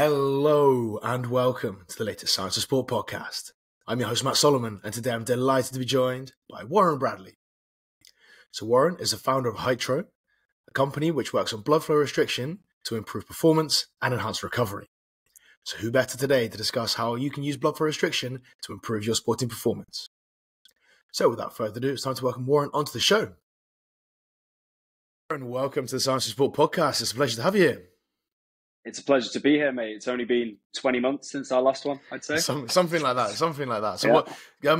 Hello and welcome to the latest Science of Sport podcast. I'm your host Matt Solomon, and today I'm delighted to be joined by Warren Bradley. So Warren is the founder of Hytro, a company which works on blood flow restriction to improve performance and enhance recovery. So who better today to discuss how you can use blood flow restriction to improve your sporting performance? So without further ado, it's time to welcome Warren onto the show. Warren, welcome to the Science of Sport podcast. It's a pleasure to have you here. It's a pleasure to be here, mate. It's only been 20 months since our last one, I'd say. Something like that. So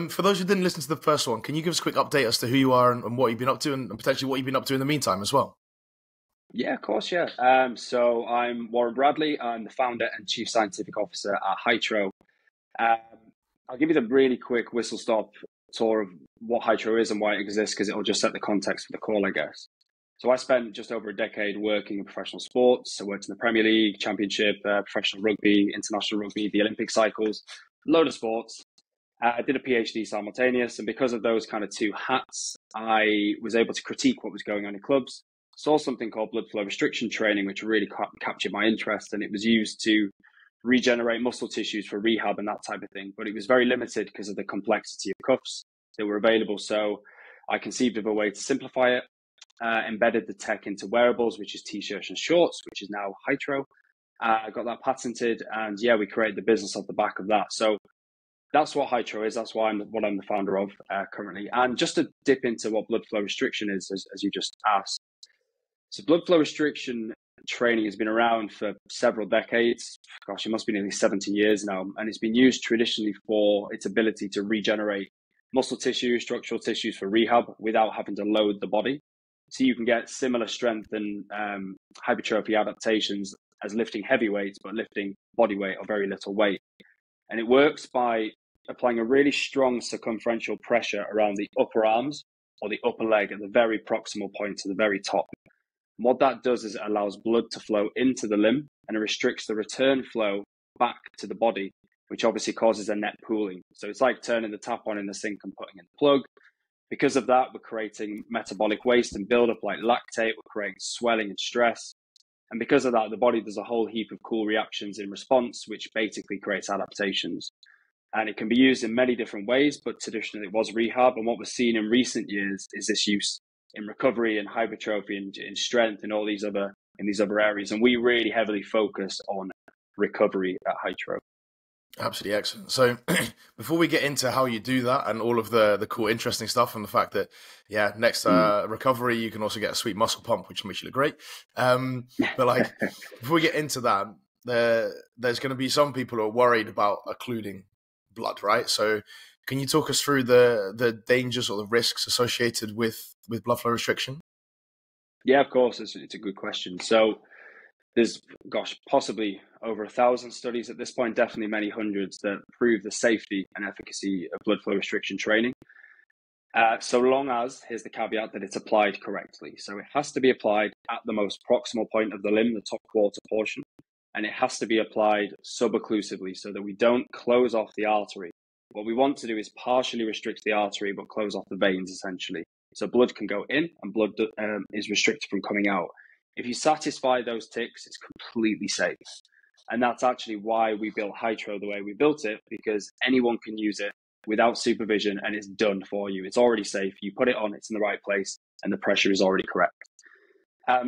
for those who didn't listen to the first one, can you give us a quick update as to who you are and what you've been up to and potentially what you've been up to in the meantime as well? Yeah, of course, yeah. So I'm Warren Bradley. I'm the founder and chief scientific officer at Hytro. I'll give you the really quick whistle-stop tour of what Hytro is and why it exists, because it'll just set the context for the call, I guess. So I spent just over a decade working in professional sports. I worked in the Premier League, Championship, professional rugby, international rugby, the Olympic cycles, a load of sports. I did a PhD simultaneous, and because of those kind of two hats, I was able to critique what was going on in clubs. Saw something called blood flow restriction training, which really captured my interest, and it was used to regenerate muscle tissues for rehab and that type of thing. But it was very limited because of the complexity of cuffs that were available. So I conceived of a way to simplify it. Embedded the tech into wearables, which is t-shirts and shorts, which is now Hytro. I got that patented, and yeah, we created the business off the back of that. So that's what Hytro is. That's what I'm the founder of currently. And just to dip into what blood flow restriction is, as you just asked. So blood flow restriction training has been around for several decades. Gosh, it must be nearly 70 years now. And it's been used traditionally for its ability to regenerate muscle tissue, structural tissues for rehab without having to load the body. So you can get similar strength and hypertrophy adaptations as lifting heavy weights, but lifting body weight or very little weight. And it works by applying a really strong circumferential pressure around the upper arms or the upper leg at the very proximal point to the very top. And what that does is it allows blood to flow into the limb, and it restricts the return flow back to the body, which obviously causes a net pooling. So it's like turning the tap on in the sink and putting in the plug. Because of that, we're creating metabolic waste and buildup like lactate. We're creating swelling and stress. And because of that, the body does a whole heap of cool reactions in response, which basically creates adaptations. And it can be used in many different ways, but traditionally it was rehab. And what we're seeing in recent years is this use in recovery and hypertrophy and in strength and all these other areas. And we really heavily focus on recovery at Hytro. Absolutely excellent. So before we get into how you do that and all of the cool, interesting stuff and the fact that, next recovery, you can also get a sweet muscle pump, which makes you look great. But like, before we get into that, there's going to be some people who are worried about occluding blood, right? So can you talk us through the dangers or the risks associated with blood flow restriction? Yeah, of course. It's a good question. So there's, possibly over 1,000 studies at this point, definitely many hundreds, that prove the safety and efficacy of blood flow restriction training. So long as, here's the caveat, that it's applied correctly. So it has to be applied at the most proximal point of the limb, the top quarter portion, and it has to be applied subocclusively so that we don't close off the artery. What we want to do is partially restrict the artery, but close off the veins, essentially. So blood can go in and blood is restricted from coming out. If you satisfy those ticks, it's completely safe. And that's actually why we built Hytro the way we built it, because anyone can use it without supervision and it's done for you. It's already safe. You put it on, it's in the right place, and the pressure is already correct.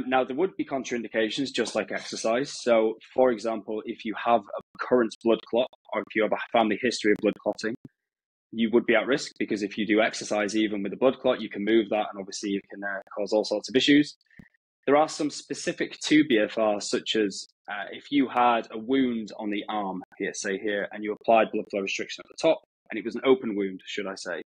Now, there would be contraindications, just like exercise. So, for example, if you have a current blood clot or if you have a family history of blood clotting, you would be at risk, because if you do exercise, even with a blood clot, you can move that and obviously you can cause all sorts of issues. There are some specific to BFR, such as if you had a wound on the arm, here, and you applied blood flow restriction at the top, and it was an open wound, should I say,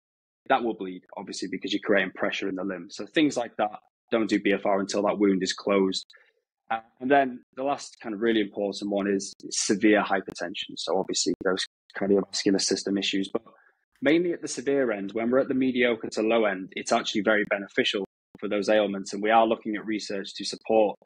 that will bleed, obviously, because you're creating pressure in the limb. So things like that, don't do BFR until that wound is closed. And then the last kind of really important one is severe hypertension. So obviously those cardiovascular system issues, but mainly at the severe end, when we're at the mediocre to low end, it's actually very beneficial for those ailments. And we are looking at research to support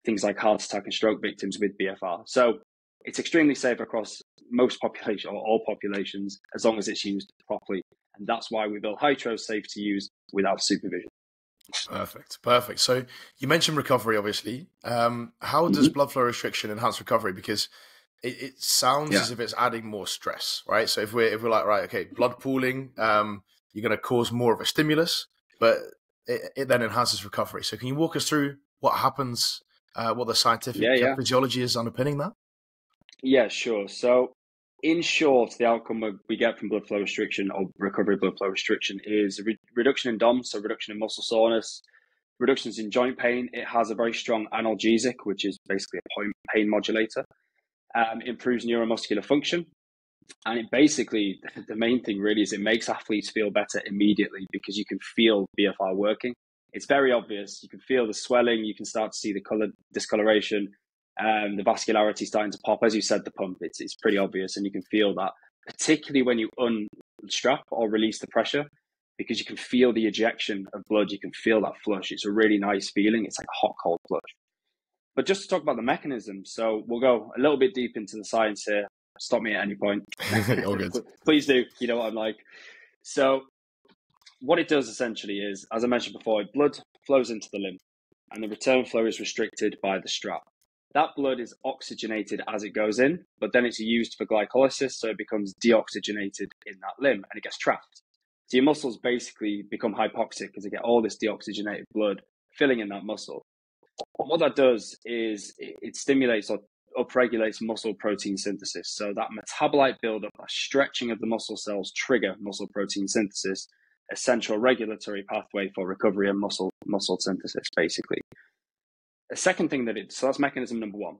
things like heart attack and stroke victims with BFR. So it's extremely safe across most population or all populations, as long as it's used properly. And that's why we built Hytro, safe to use without supervision. Perfect. So you mentioned recovery, obviously. How does blood flow restriction enhance recovery? Because it sounds as if it's adding more stress, right? So if we're like, right, okay, blood pooling, you're going to cause more of a stimulus, but it then enhances recovery. So can you walk us through what happens, what the scientific physiology is underpinning that? Yeah, sure. So in short, the outcome we get from blood flow restriction or recovery blood flow restriction is a reduction in DOM, so reduction in muscle soreness, reductions in joint pain. It has a very strong analgesic, which is basically a pain modulator. Improves neuromuscular function. And it basically, the main thing really is it makes athletes feel better immediately because you can feel BFR working. It's very obvious. You can feel the swelling. You can start to see the color discoloration, the vascularity starting to pop. As you said, the pump, it's pretty obvious. And you can feel that, particularly when you unstrap or release the pressure, because you can feel the ejection of blood. You can feel that flush. It's a really nice feeling. It's like a hot, cold flush. But just to talk about the mechanism, so we'll go a little bit deep into the science here. Stop me at any point. All good. Please do. You know what I'm like. So what it does essentially is, as I mentioned before, blood flows into the limb and the return flow is restricted by the strap. That blood is oxygenated as it goes in, but then it's used for glycolysis, so it becomes deoxygenated in that limb and it gets trapped. So your muscles basically become hypoxic because they get all this deoxygenated blood filling in that muscle. What that does is it stimulates or upregulates muscle protein synthesis. So that metabolite buildup, that stretching of the muscle cells trigger muscle protein synthesis, a central regulatory pathway for recovery and muscle synthesis, basically. The second thing so that's mechanism number one.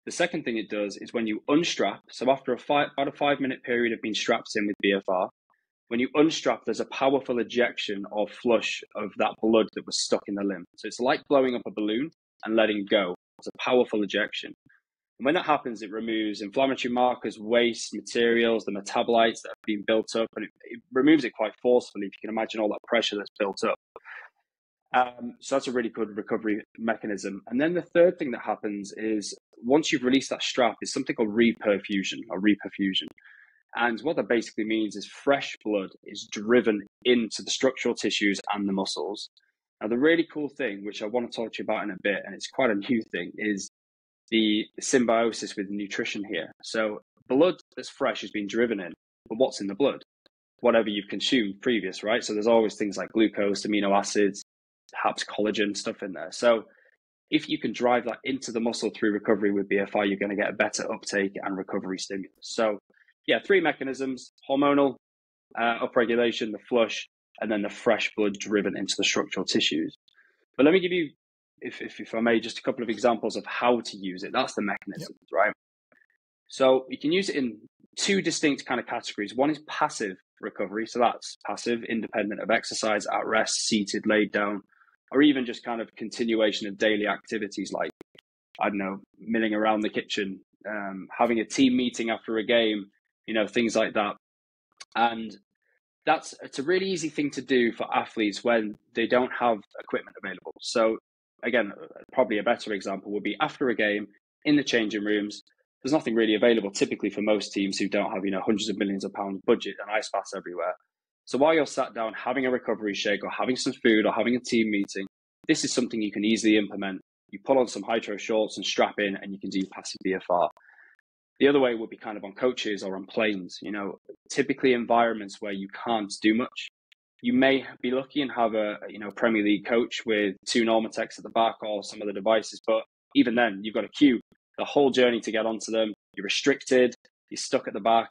The second thing it does is when you unstrap, so after about a 5-minute period of being strapped in with BFR, when you unstrap, there's a powerful ejection or flush of that blood that was stuck in the limb. So it's like blowing up a balloon and letting go. It's a powerful ejection. And when that happens, it removes inflammatory markers, waste materials, the metabolites that have been built up, and it removes it quite forcefully, if you can imagine all that pressure that's built up. So that's a really good recovery mechanism. And then the third thing that happens is once you've released that strap, is something called reperfusion. And what that basically means is fresh blood is driven into the structural tissues and the muscles. Now, the really cool thing, which I want to talk to you about in a bit, and it's quite a new thing, is the symbiosis with nutrition here. So blood that's fresh is being driven in, but what's in the blood? Whatever you've consumed previous, right? So there's always things like glucose, amino acids, perhaps collagen, stuff in there. So if you can drive that into the muscle through recovery with BFR, you're going to get a better uptake and recovery stimulus. So yeah, 3 mechanisms: hormonal, upregulation, the flush, and then the fresh blood driven into the structural tissues. But let me give you, if I may, just a couple of examples of how to use it. That's the mechanism, right? So you can use it in 2 distinct kind of categories. One is passive recovery. So that's passive, independent of exercise, at rest, seated, laid down, or even just kind of continuation of daily activities like, I don't know, milling around the kitchen, having a team meeting after a game, things like that. And it's a really easy thing to do for athletes when they don't have equipment available. So again, probably a better example would be after a game in the changing rooms. There's nothing really available typically for most teams who don't have, hundreds of millions of pounds budget and ice baths everywhere. So while you're sat down having a recovery shake or having some food or having a team meeting, this is something you can easily implement. You pull on some Hytro shorts and strap in and you can do passive BFR. The other way would be kind of on coaches or on planes, typically environments where you can't do much. You may be lucky and have a Premier League coach with 2 Normatecs at the back or some of the devices, but even then you've got to queue the whole journey to get onto them. You're restricted, you're stuck at the back.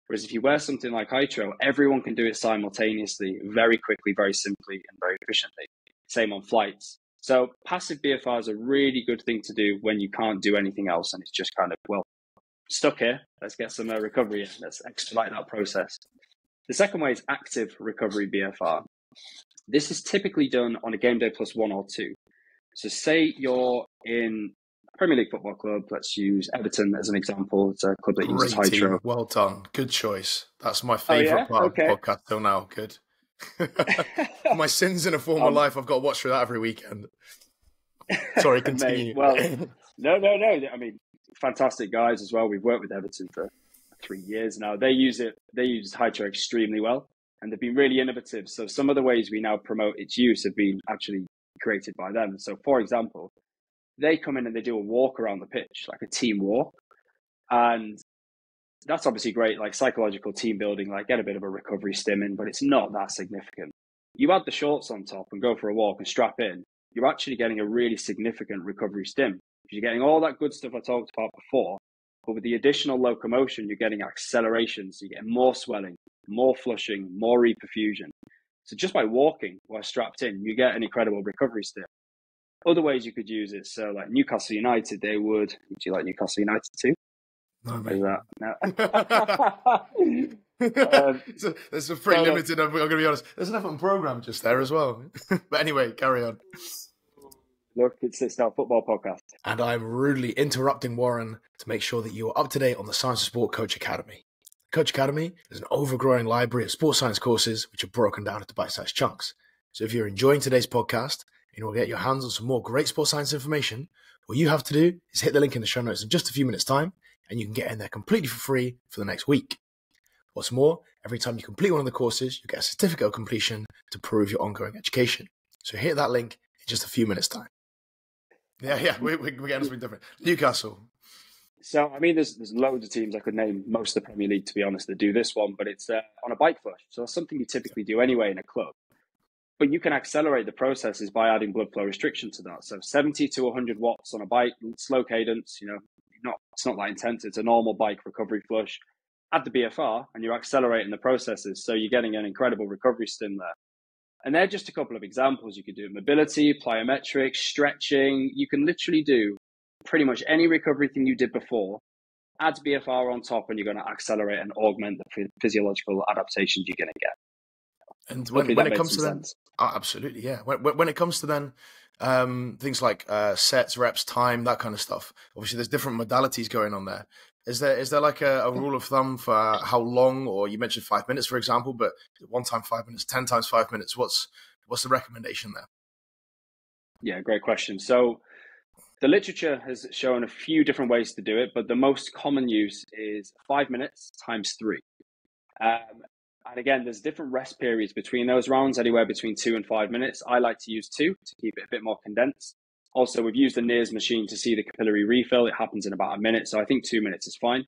Whereas if you wear something like Hytro, everyone can do it simultaneously, very quickly, very simply, and very efficiently. Same on flights. So passive BFR is a really good thing to do when you can't do anything else and it's just kind of, stuck here. Let's get some recovery in. Let's expedite that process. The second way is active recovery BFR. This is typically done on a game day plus 1 or 2. So say you're in a Premier League football club. Let's use Everton as an example. It's a club that uses Hytro. Well done. Good choice. That's my favourite part of the podcast till now. Good. My sins in a former life, I've got to watch through that every weekend. Sorry, continue. Mate, no. I mean, fantastic guys as well. We've worked with Everton for 3 years now. They use Hytro extremely well, and they've been really innovative. So some of the ways we now promote its use have been actually created by them. So for example, they come in and they do a walk around the pitch, like a team walk. And that's obviously great, like psychological team building, like get a bit of a recovery stim in, but it's not that significant. You add the shorts on top and go for a walk and strap in, you're actually getting a really significant recovery stim. You're getting all that good stuff I talked about before, but with the additional locomotion, you're getting acceleration. So you're getting more swelling, more flushing, more reperfusion. So just by walking while strapped in, you get an incredible recovery stim. Other ways you could use it. So like Newcastle United, would you like Newcastle United too? No, mate. No. There's a pretty limited. I'm going to be honest. There's enough on program just there as well. But anyway, carry on. Look, it's our football podcast. And I'm rudely interrupting Warren to make sure that you are up to date on the Science of Sport Coach Academy. Coach Academy is an overgrowing library of sports science courses which are broken down into bite-sized chunks. So if you're enjoying today's podcast and you want to get your hands on some more great sports science information, all you have to do is hit the link in the show notes in just a few minutes' time, and you can get in there completely for free for the next week. What's more, every time you complete one of the courses, you get a certificate of completion to prove your ongoing education. So hit that link in just a few minutes' time. Yeah, we're getting something different. Newcastle. So, I mean, there's loads of teams I could name, most of the Premier League, to be honest, that do this one, but it's on a bike flush. So that's something you typically do anyway in a club. But you can accelerate the processes by adding blood flow restriction to that. So 70 to 100 watts on a bike, slow cadence, it's not that intense. It's a normal bike recovery flush. Add the BFR and you're accelerating the processes. So you're getting an incredible recovery stim there. And they're just a couple of examples. You could do mobility, plyometrics, stretching. You can literally do pretty much any recovery thing you did before. Add BFR on top and you're going to accelerate and augment the physiological adaptations you're going to get. And when it comes to then, absolutely, yeah. When it comes to then things like sets, reps, time, that kind of stuff. Obviously, there's different modalities going on there. Is there like a rule of thumb for how long? Or you mentioned 5 minutes, for example, but 1 time 5 minutes, 10 times 5 minutes. What's the recommendation there? Yeah, great question. So the literature has shown a few different ways to do it, but the most common use is 5 minutes times 3. And again, there's different rest periods between those rounds, anywhere between 2 and 5 minutes. I like to use 2 to keep it a bit more condensed. Also, we've used the NIRS machine to see the capillary refill. It happens in about a minute, so I think 2 minutes is fine.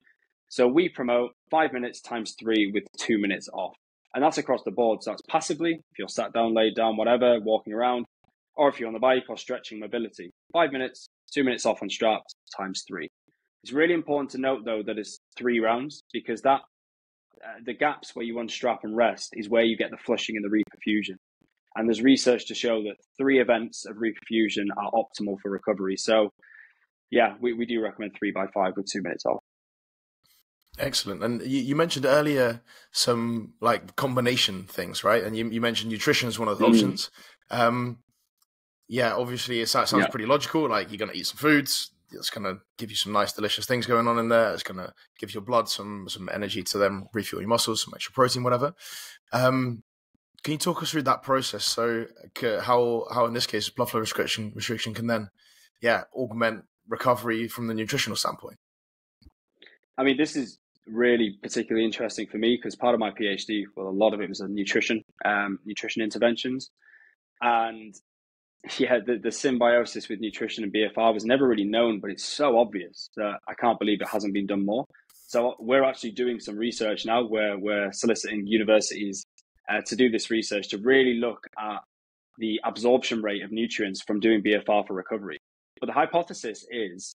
So we promote 5 minutes times 3 with 2 minutes off. And that's across the board. So that's passively, if you're sat down, laid down, whatever, walking around, or if you're on the bike or stretching mobility. 5 minutes, 2 minutes off on straps times 3. It's really important to note, though, that it's 3 rounds because that the gaps where you unstrap and rest is where you get the flushing and the reperfusion. And there's research to show that 3 events of reperfusion are optimal for recovery. So yeah, we do recommend 3 by 5 with 2 minutes off. Excellent. And you mentioned earlier some like combination things, right? And you mentioned nutrition as one of the options. Yeah, obviously it sounds pretty logical. Like you're going to eat some foods. It's going to give you some nice, delicious things going on in there. It's going to give your blood some energy to then refuel your muscles, some extra protein, whatever. Can you talk us through that process? So how in this case, blood flow restriction can then, augment recovery from the nutritional standpoint? I mean, this is really particularly interesting for me because part of my PhD, well, a lot of it was on nutrition interventions. And yeah, the symbiosis with nutrition and BFR was never really known, but it's so obvious that I can't believe it hasn't been done more. So we're actually doing some research now where we're soliciting universities to do this research to really look at the absorption rate of nutrients from doing BFR for recovery. But the hypothesis is,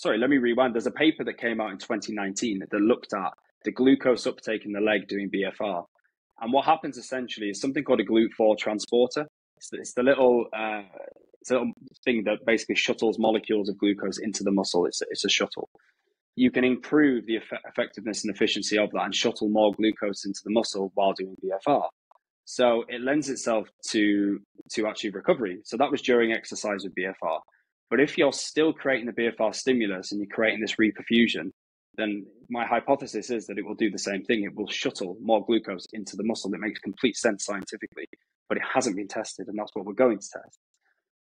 let me rewind. There's a paper that came out in 2019 that looked at the glucose uptake in the leg doing BFR. And what happens essentially is something called a GLUT4 transporter. It's the little thing that basically shuttles molecules of glucose into the muscle. It's a shuttle. You can improve the effectiveness and efficiency of that and shuttle more glucose into the muscle while doing BFR. So it lends itself to actually recovery. So that was during exercise with BFR. But if you're still creating the BFR stimulus and you're creating this reperfusion, then my hypothesis is that it will do the same thing. It will shuttle more glucose into the muscle. It makes complete sense scientifically, but it hasn't been tested, and that's what we're going to test.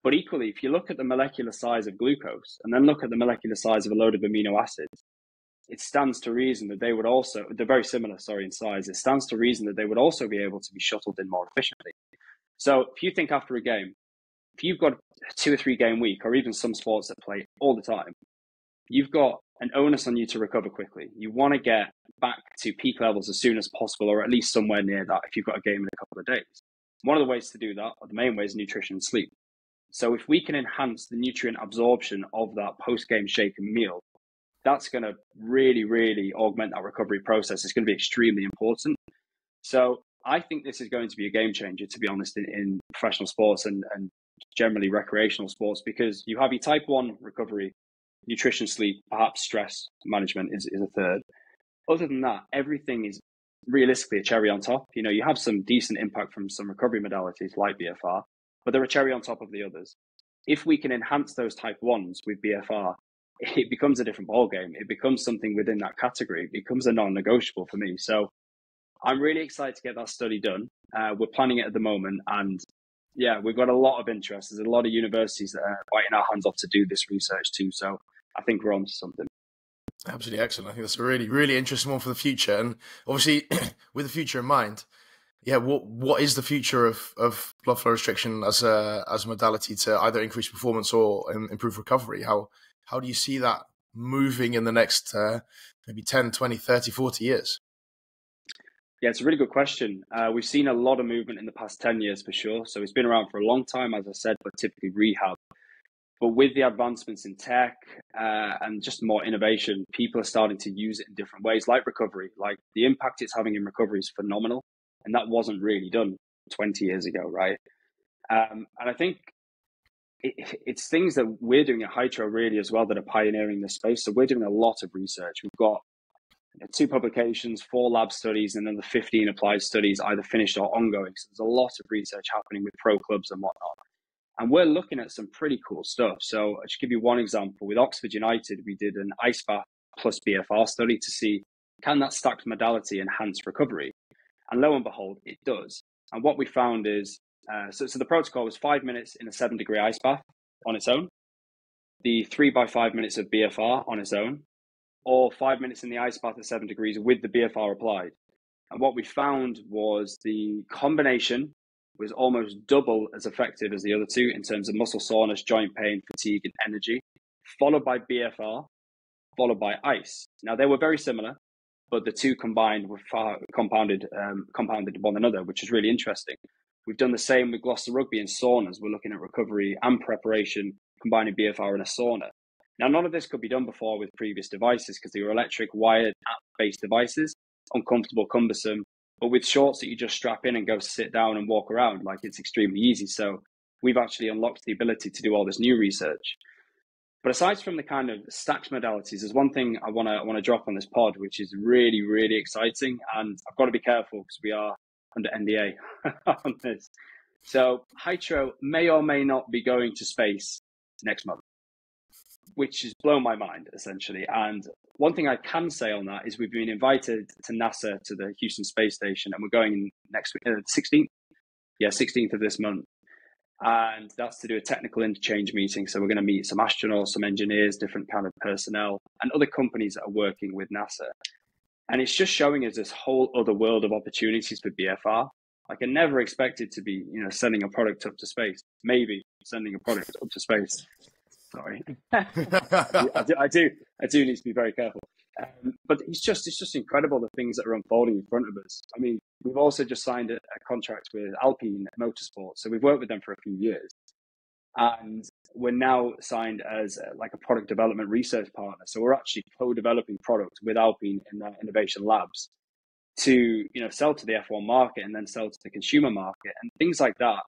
But equally, if you look at the molecular size of glucose and then look at the molecular size of a load of amino acids, it stands to reason that they're very similar, in size. It stands to reason that they would also be able to be shuttled in more efficiently. So if you think after a game, if you've got a 2 or 3 game week, or even some sports that play all the time, you've got an onus on you to recover quickly. You want to get back to peak levels as soon as possible, or at least somewhere near that if you've got a game in a couple of days. One of the ways to do that, or the main way, is nutrition and sleep. So if we can enhance the nutrient absorption of that post-game shake and meal, that's going to really, really augment that recovery process. It's going to be extremely important. So I think this is going to be a game changer, to be honest, in professional sports and generally recreational sports, because you have your type 1 recovery, nutrition, sleep, perhaps stress management is a third. Other than that, everything is realistically a cherry on top. You know, you have some decent impact from some recovery modalities like BFR, but they're a cherry on top of the others. If we can enhance those type 1s with BFR, it becomes a different ballgame. It becomes something within that category. It becomes a non-negotiable for me. So I'm really excited to get that study done. We're planning it at the moment, and yeah, we've got a lot of interest. There's a lot of universities that are biting our hands off to do this research too. So I think we're on to something. Absolutely excellent. I think that's a really, really interesting one for the future. And obviously, with the future in mind, yeah, what is the future of blood flow restriction as a modality to either increase performance or improve recovery? How do you see that moving in the next maybe 10, 20, 30, 40 years? Yeah, it's a really good question. We've seen a lot of movement in the past 10 years for sure. So it's been around for a long time, as I said, but typically rehab. But with the advancements in tech and just more innovation, people are starting to use it in different ways, like recovery. Like the impact it's having in recovery is phenomenal. And that wasn't really done 20 years ago, right? And I think it's things that we're doing at Hytro really as well that are pioneering this space. So we're doing a lot of research. We've got 2 publications, 4 lab studies, and then the 15 applied studies either finished or ongoing. So there's a lot of research happening with pro clubs and whatnot. And we're looking at some pretty cool stuff. So I'll just give you one example. With Oxford United, we did an ice bath plus BFR study to see, can that stacked modality enhance recovery? And lo and behold, it does. And what we found is, so the protocol was 5 minutes in a 7-degree ice bath on its own, the 3 by 5 minutes of BFR on its own, or 5 minutes in the ice bath at 7 degrees with the BFR applied. And what we found was the combination was almost double as effective as the other two in terms of muscle soreness, joint pain, fatigue, and energy, followed by BFR, followed by ice. Now, they were very similar, but the two combined were compounded one another, which is really interesting. We've done the same with Gloucester Rugby and saunas. We're looking at recovery and preparation, combining BFR in a sauna. Now, none of this could be done before with previous devices because they were electric, wired, app-based devices, uncomfortable, cumbersome. But with shorts that you just strap in and go sit down and walk around, like it's extremely easy. So we've actually unlocked the ability to do all this new research. But aside from the kind of stacked modalities, there's one thing I want to drop on this pod, which is really, really exciting. And I've got to be careful because we are under NDA on this. So Hytro may or may not be going to space next month, which has blown my mind, essentially. And one thing I can say on that is we've been invited to NASA, to the Houston Space Station, and we're going next week, 16th? Yeah, 16th of this month. And that's to do a technical interchange meeting. So we're going to meet some astronauts, some engineers, different kind of personnel, and other companies that are working with NASA. And it's just showing us this whole other world of opportunities for BFR. Like I never expected to be, sending a product up to space. Maybe sending a product up to space. Sorry, I do need to be very careful. But it's just incredible the things that are unfolding in front of us. I mean, we've also just signed a contract with Alpine Motorsport, so we've worked with them for a few years, and we're now signed as like a product development research partner. So we're actually co-developing products with Alpine in their innovation labs to sell to the F1 market and then sell to the consumer market and things like that.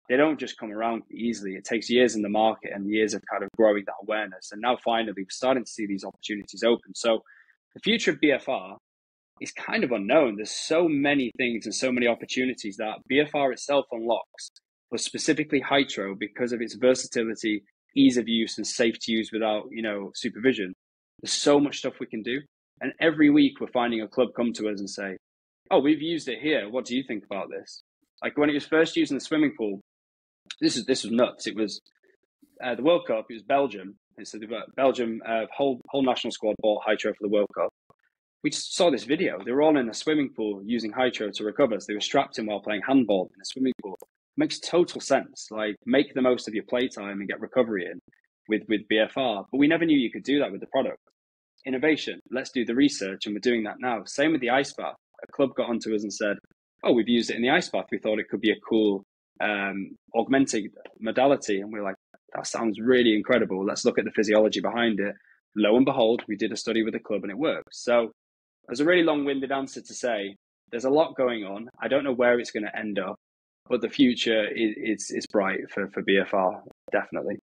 They don't just come around easily. It takes years in the market and years of kind of growing that awareness. And now finally, we're starting to see these opportunities open. So the future of BFR is kind of unknown. There's so many things and so many opportunities that BFR itself unlocks, but specifically Hytro, because of its versatility, ease of use, and safe to use without, supervision. There's so much stuff we can do. And every week we're finding a club come to us and say, oh, we've used it here. What do you think about this? Like when it was first used in the swimming pool, this was nuts. It was the World Cup. It was Belgium. And so Belgium whole national squad bought Hytro for the World Cup. We just saw this video. They were all in a swimming pool using Hytro to recover. So they were strapped in while playing handball in a swimming pool. It makes total sense. Like make the most of your playtime and get recovery in with BFR. But we never knew you could do that with the product. innovation. Let's do the research. And we're doing that now. Same with the ice bath. A club got onto us and said, oh, we've used it in the ice bath. We thought it could be a cool augmented modality. And we're like, that sounds really incredible. Let's look at the physiology behind it. Lo and behold, we did a study with the club and it worked. So there's a really long-winded answer to say there's a lot going on. I don't know where it's going to end up, but the future is bright for BFR, definitely.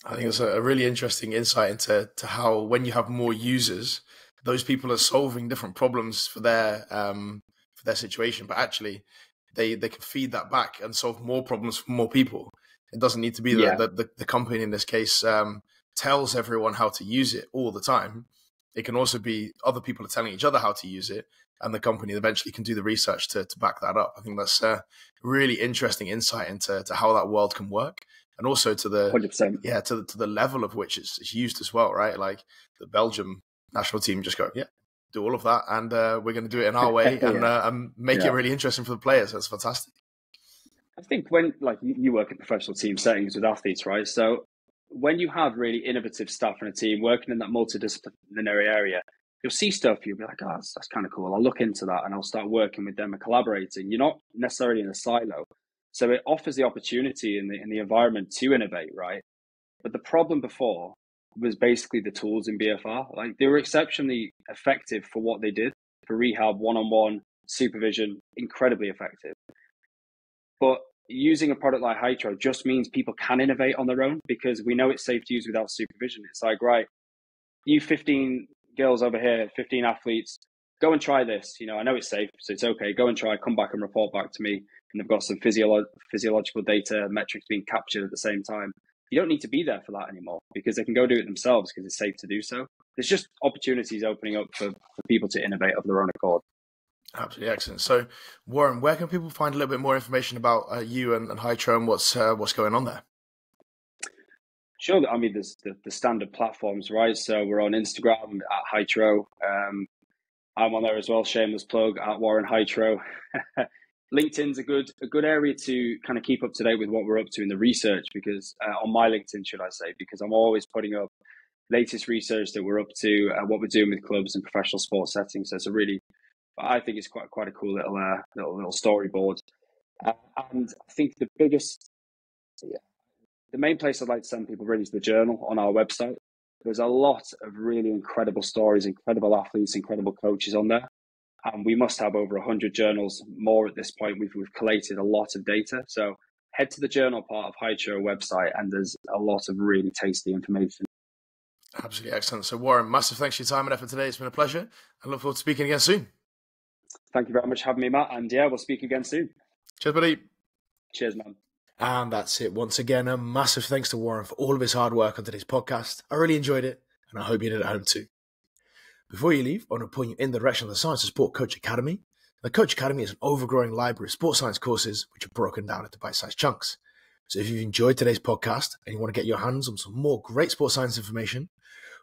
I think it's a really interesting insight into how when you have more users, those people are solving different problems for their situation, but actually they can feed that back and solve more problems for more people. It doesn't need to be the company in this case tells everyone how to use it all the time. It can also be other people are telling each other how to use it, and the company eventually can do the research to back that up. I think that's a really interesting insight into how that world can work, and also to the 100%. to the level of which it's used as well, right? Like the Belgium national team just go, do all of that, and we're going to do it in our way and make it really interesting for the players. That's fantastic. I think when you work in professional team settings with athletes, right? So when you have really innovative staff in a team working in that multidisciplinary area, you'll see stuff, you'll be like, oh, that's kind of cool. I'll look into that and I'll start working with them and collaborating. You're not necessarily in a silo. So it offers the opportunity in the environment to innovate, right? But the problem before was basically the tools in BFR. Like they were exceptionally effective for what they did for rehab, one-on-one supervision, incredibly effective. But using a product like Hytro just means people can innovate on their own because we know it's safe to use without supervision. It's like, right, you 15 girls over here, 15 athletes, go and try this. I know it's safe, so it's okay. Go and try, come back and report back to me. And they've got some physiological data, metrics being captured at the same time. You don't need to be there for that anymore because they can go do it themselves because it's safe to do so. There's just opportunities opening up for people to innovate of their own accord. Absolutely excellent. So, Warren, where can people find a little bit more information about you and Hytro and what's going on there? Sure. I mean, there's the standard platforms, right? So we're on Instagram at Hytro. I'm on there as well. Shameless plug at Warren Hytro. LinkedIn's a good area to kind of keep up to date with what we're up to in the research because on my LinkedIn, should I say, because I'm always putting up latest research that we're up to, what we're doing with clubs and professional sports settings. So it's I think it's quite a cool little storyboard. And I think the main place I'd like to send people really is the journal on our website. There's a lot of really incredible stories, incredible athletes, incredible coaches on there. And we must have over 100 journals more at this point. We've collated a lot of data. So head to the journal part of Hytro website and there's a lot of really tasty information. Absolutely excellent. So Warren, massive thanks for your time and effort today. It's been a pleasure. I look forward to speaking again soon. Thank you very much for having me, Matt. And we'll speak again soon. Cheers, buddy. Cheers, man. And that's it. Once again, a massive thanks to Warren for all of his hard work on today's podcast. I really enjoyed it, and I hope you did at home too. Before you leave, I want to point you in the direction of the Science of Sport Coach Academy. The Coach Academy is an overgrowing library of sports science courses which are broken down into bite-sized chunks. So if you've enjoyed today's podcast and you want to get your hands on some more great sports science information,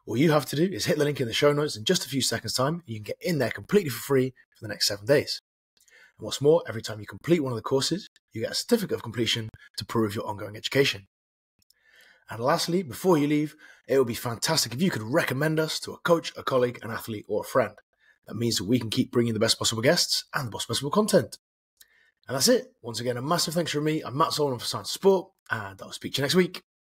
all you have to do is hit the link in the show notes in just a few seconds' time, and you can get in there completely for free for the next 7 days. And what's more, every time you complete one of the courses, you get a certificate of completion to prove your ongoing education. And lastly, before you leave, it would be fantastic if you could recommend us to a coach, a colleague, an athlete, or a friend. That means that we can keep bringing the best possible guests and the best possible content. And that's it. Once again, a massive thanks from me. I'm Matt Solomon for Science of Sport, and I'll speak to you next week.